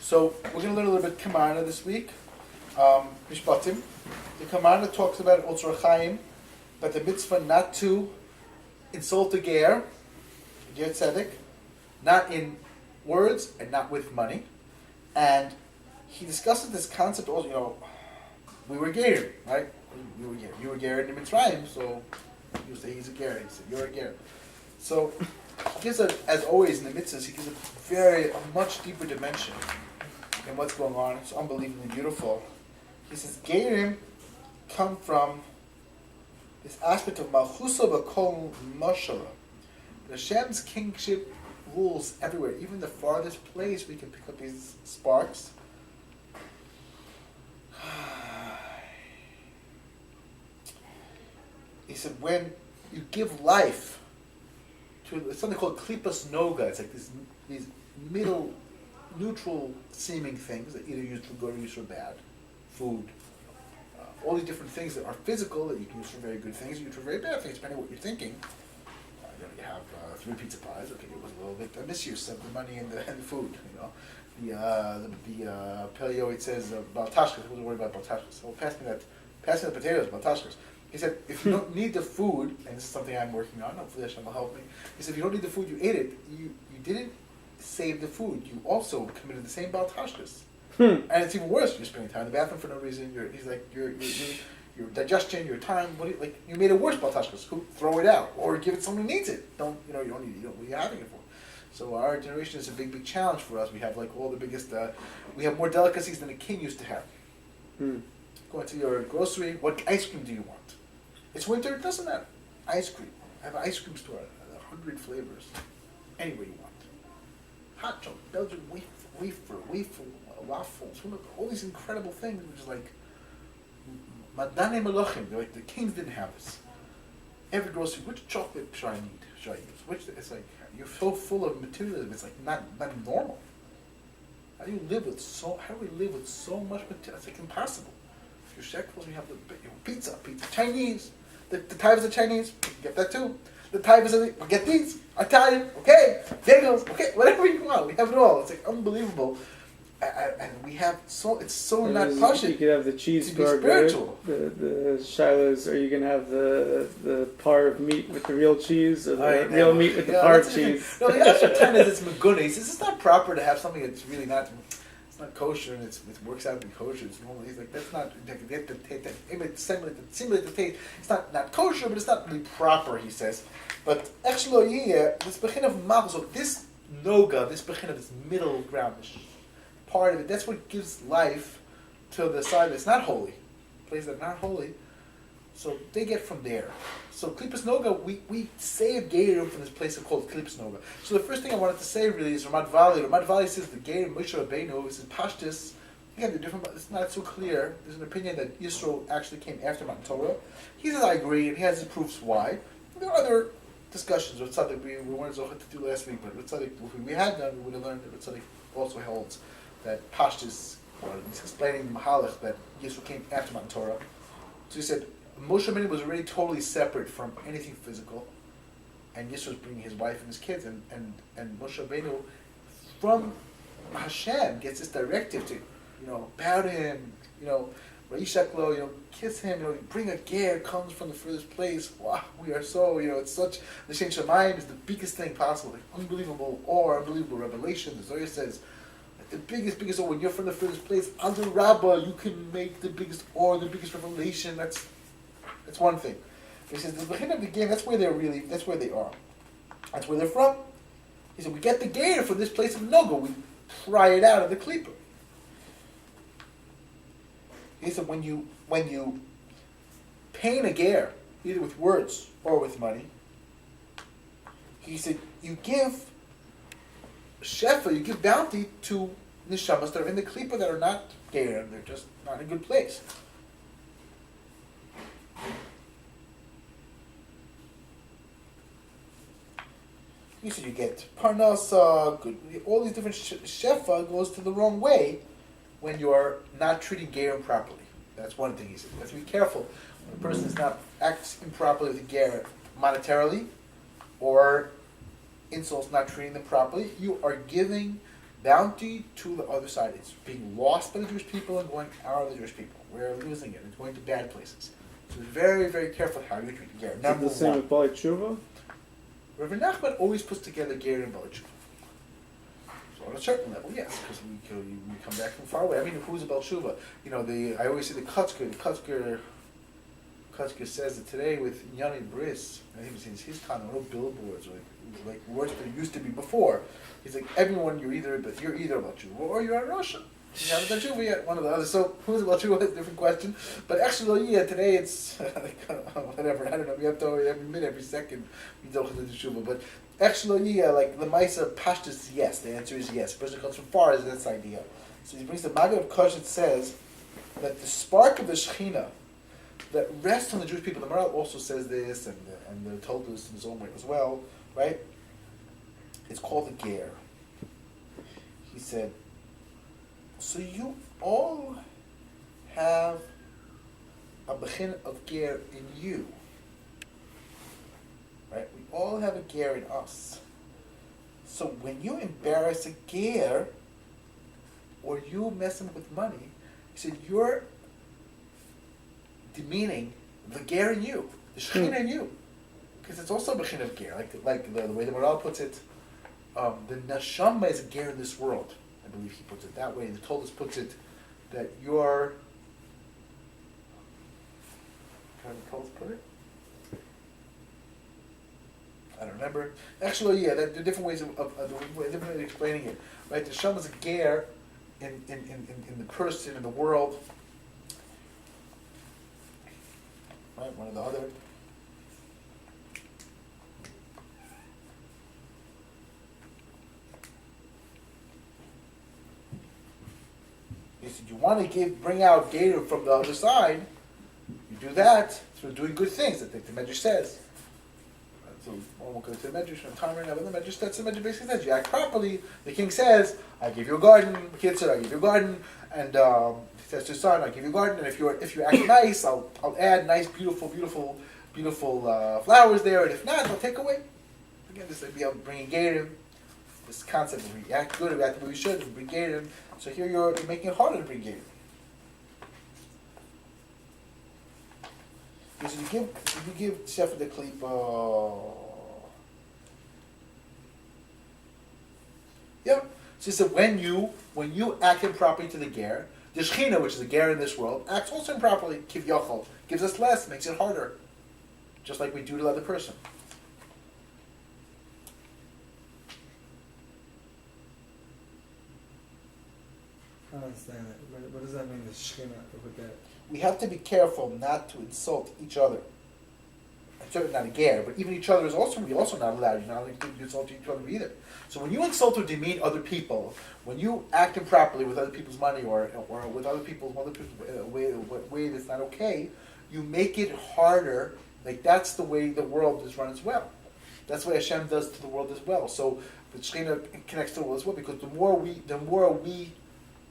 So we're going to learn a little bit Komarna this week. Mishpatim. The Komarna talks about Otzar Chaim, but the mitzvah not to insult the ger tzedek, not in words and not with money. And he discusses this concept also, we were ger, right? You were ger in the Mitzrayim, so you say he's a ger. He said, you're a ger. So he gives as always in the mitzvahs, he gives a much deeper dimension in what's going on. It's unbelievably beautiful. He says, gerim come from this aspect of Malchusa B'Kol Moshala. Hashem's kingship rules everywhere. Even the farthest place we can pick up these sparks. He said, when you give life to something called klipas noga, it's like these middle, neutral seeming things that either used for good or used for bad, food, all these different things that are physical that you can use for very good things, you use for very bad things, depending on what you're thinking. You have 3 pizza pies. Okay, it was a little bit a misuse of the money and the food. The paleo, it says baltashkas. I wasn't worried about baltashkas. So pass me the potatoes, baltashkas. He said, if you don't need the food, and this is something I'm working on, hopefully Hashem will help me. He said, if you don't need the food, you ate it. You didn't save the food. You also committed the same baltashkas. And it's even worse. You're spending time in the bathroom for no reason. Your digestion, your time. You made it worse, baltashkas. Throw it out or give it to someone who needs it. You don't need it. What are you having it for? So our generation is a big, big challenge for us. We have all the biggest. We have more delicacies than a king used to have. Going to your grocery. What ice cream do you want? It's winter. It doesn't matter. Ice cream. I have an ice cream store. 100 flavors. Any way you want. Hot chocolate, Belgian wafer, waffles. All these incredible things. Which is like Madane Malachim. Like the kings didn't have this. Every grocery. Which chocolate should I need? Should I use? It's like you're so full of materialism. It's like not normal. How do we live with so much material? It's like impossible. If you're shekels, you have the pizza, Chinese. The types of Chinese, get that too. The types of get these Italian, okay, bagels, okay, whatever you want. We have it all. It's like unbelievable, and we have it's so not passionate. You could have the cheeseburger. The shilas, or you can have the par of meat with the real cheese, or the real meat with the par of cheese. No, the other time is it's magunis. It's just not proper to have something that's really not. It's not kosher, and it works out to be kosher. It's normal. He's like, that's not. Simulate the taste. It's not kosher, but it's not really proper. He says, but actually, this bechin of malchus. So this noga, this bechin of this middle ground, this part of it. That's what gives life to the side that's not holy, places that are not holy. So they get from there. So klipas noga, we save Gerim from this place called klipas noga. So the first thing I wanted to say really is Ramat Vali. Ramat Vali says the Gerim Moshe Rabbeinu is in Parshas. Again, they're different, but it's not so clear. There's an opinion that Yisro actually came after Matan Torah. He says I agree, and he has his proofs why. There are other discussions with Tzaddik we weren't so to do last week, but with Tzaddik, if we had done, we would have learned that Tzaddik also holds that Parshas, or he's explaining Mahalach that Yisro came after Matan Torah. So he said Moshe Rabbeinu was already totally separate from anything physical, and Yisro was bringing his wife and his kids, and Moshe Rabbeinu from Hashem gets this directive to, bow to him, Ra'ishaklo, kiss him, bring a ger, comes from the furthest place. Wow, we are so, it's such, the Shem Shamayim is the biggest thing possible, like unbelievable awe, unbelievable revelation. The Zohar says, the biggest awe, when you're from the furthest place, under Rabbah, you can make the biggest awe, the biggest revelation. That's one thing. He says the beginning of the game. That's where they are. That's where they're from. He said we get the ger from this place of noga. We pry it out of the klipa. He said when you paint a ger, either with words or with money, he said you give shefa, you give bounty to neshamas that are in the klipa that are not ger. They're just not in a good place. He said you get parnasa, good. All these different shefa goes to the wrong way when you are not treating gerim properly. That's one thing he said. You have to be careful when a person is not acting improperly with the ger monetarily, or insults not treating them properly. You are giving bounty to the other side. It's being lost by the Jewish people and going out of the Jewish people. We're losing it. It's going to bad places. So be very, very careful how you treat the ger. Number the same one. with Bali Tshuva? Rav Nachman always puts together ger and Bali Tshuva. So on a certain level, yes, because we come back from far away. I mean, who's a Bali Tshuva? You know, I always see the Kutzker. The Kutzker says that today with Yanni Briss, I think it's his kind of little billboards, like words that it used to be before. He's like, everyone, you're either a Bali Tshuva or you're a Russia. You haven't done Tshuva yet, one or the other. So who's a Bali Tshuva is a different question. But actually, yeah, today it's whatever. I don't know. We have to every minute, every second we don't have to do Tshuva. But actually, yeah, like the Maisa Pashtus, yes. The answer is yes. The person comes from far is this idea. So he brings the Maggid of Kosh. It says that the spark of the Shechina that rests on the Jewish people. The Maral also says this, and the told this in his own way as well, right? It's called the Ger. He said, so you all have a bechin of Ger in you, right? We all have a Ger in us. So when you embarrass a Ger, or you messing with money, he said, you're demeaning the ger in you, the shechina in you, because it's also a bechin of ger. Like the way the Maral puts it, the neshama is a ger in this world. I believe he puts it that way. The Toldus puts it that you're. How did the Toldus put it? I don't remember. Actually, yeah, there are different ways of explaining it. Right, the neshama is a ger in the person in the world. Right, one or the other. He said, you want to bring out Gator from the other side, you do that through doing good things. I think the Medrash says. So one will go to the Medrash from time right now, but the Medrash, that's the Medrash basically says, you act properly. The king says, I give you a garden, Kitzur, I give you a garden, and he says to his son, I give you a garden, and if you act nice, I'll add nice, beautiful flowers there, and if not, I'll take away. Again, this idea of bringing Gator, this concept of we act good, we act the way we should, and bring Gator. So here you're making it harder to bring Gator. Because if you give Sefer the Klipa, yeah. So he said when you act improperly to the ger, the Shechina, which is the ger in this world, acts also improperly. Kiv Yochel gives us less, makes it harder, just like we do to the other person. I don't understand that. What does that mean, the Shekhinah, with that? We have to be careful not to insult each other. And certainly not a ger, but even each other is also not allowed. You're not allowed to insult each other either. So when you insult or demean other people, when you act improperly with other people's money or with other people's way that's not okay, you make it harder. Like that's the way the world is run as well. That's what Hashem does to the world as well. So the Shekhinah connects to the world as well, because the more we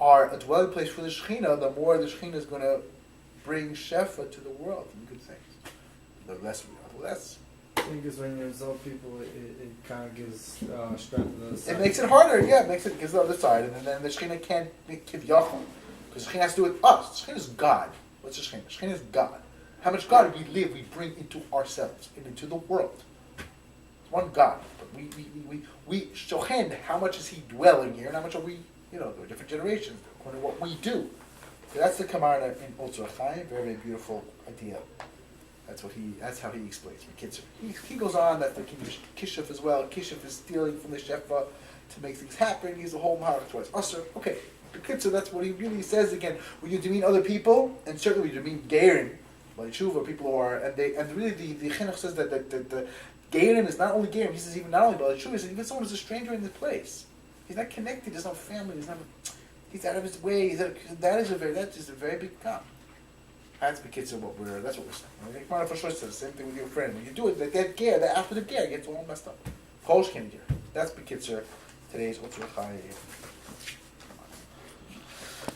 are a dwelling place for the Shekhinah, the more the Shekhinah is going to bring Shefa to the world and good things. The less we are, the less. I think because when you insult people, it kind of gives strength to the other side. It makes it harder, yeah, it gives the other side, and then the Shekhinah can't make Kiv Yachal, because Shekhinah has to do with us. Shekhinah is God. What's the Shekhinah? Shekhinah is God. How much God we live, we bring into ourselves and into the world. It's one God, but we Shochen, how much is He dwelling here, and how much are we, there are different generations, according to what we do. So that's the Komarna in Otzar Chaim, very, very beautiful idea. That's how he explains it. He goes on that the Kishuf as well. Kishuf is stealing from the Shefa to make things happen. He's a whole Maharak towards Usr. Okay, the Kitzur, that's what he really says again. When you demean other people, and certainly when you demean Gerim, like Tshuva, people who are, and really the Chinuch says that the Gerim is not only Gerim, he says even not only Bali Tshuva, he says even someone who's a stranger in this place. He's not connected, there's no family, he's out of his way, that is a very big problem. That's what we're saying. Komarna Parshas says the same thing with your friend. When you do it, that ger, that after the ger gets all messed up. Kolshkin ger. That's Bekitzer. Today's Otzar Chaim.